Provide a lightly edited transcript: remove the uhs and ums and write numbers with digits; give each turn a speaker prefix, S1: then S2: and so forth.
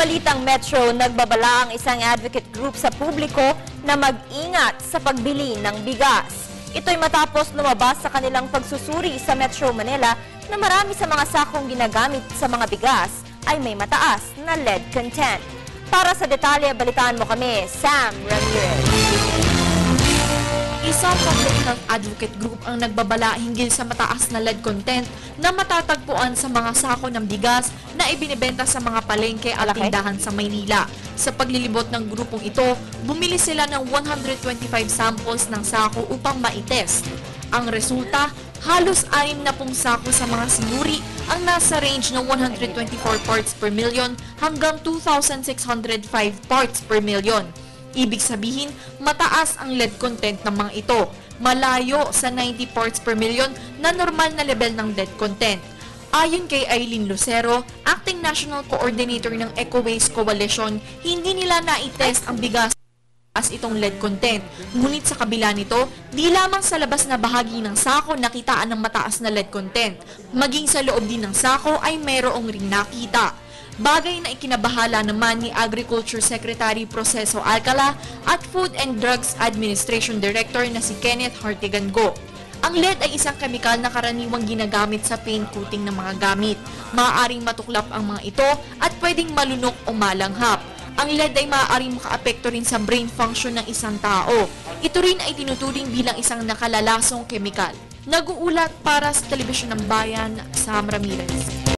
S1: balitang Metro, nagbabala ang isang advocate group sa publiko na mag-ingat sa pagbili ng bigas. Ito'y matapos lumabas sa kanilang pagsusuri sa Metro Manila na marami sa mga sakong ginagamit sa mga bigas ay may mataas na lead content. Para sa detalye, balitaan mo kami, Sam Ramirez.
S2: Isang public health advocate group ang nagbabala hinggil sa mataas na lead content na matatagpuan sa mga sako ng bigas na ibinibenta sa mga palengke at tindahan sa Maynila. Sa paglilibot ng grupong ito, bumili sila ng 125 samples ng sako upang maitest. Ang resulta, halos 60 sako sa mga sinuri ang nasa range ng 124 parts per million hanggang 2,605 parts per million. Ibig sabihin, mataas ang lead content ng mga ito, malayo sa 90 parts per million na normal na level ng lead content. Ayon kay Aileen Lucero, Acting National Coordinator ng Eco Waste Coalition, hindi nila na-test ang bigas as itong lead content. Ngunit sa kabila nito, di lamang sa labas na bahagi ng sako nakitaan ng mataas na lead content. Maging sa loob din ng sako ay mayroong ring nakita. Bagay na ikinabahala naman ni Agriculture Secretary Proceso Alcala at Food and Drugs Administration Director na si Kenneth Hartigan-Go. Ang lead ay isang kemikal na karaniwang ginagamit sa paint coating ng mga gamit. Maaaring matuklap ang mga ito at pwedeng malunok o malanghap. Ang lead ay maaaring makaapekto rin sa brain function ng isang tao. Ito rin ay tinuturing bilang isang nakalalasong kemikal. Nag-uulat para sa Telebisyon ng Bayan, Sam Ramirez.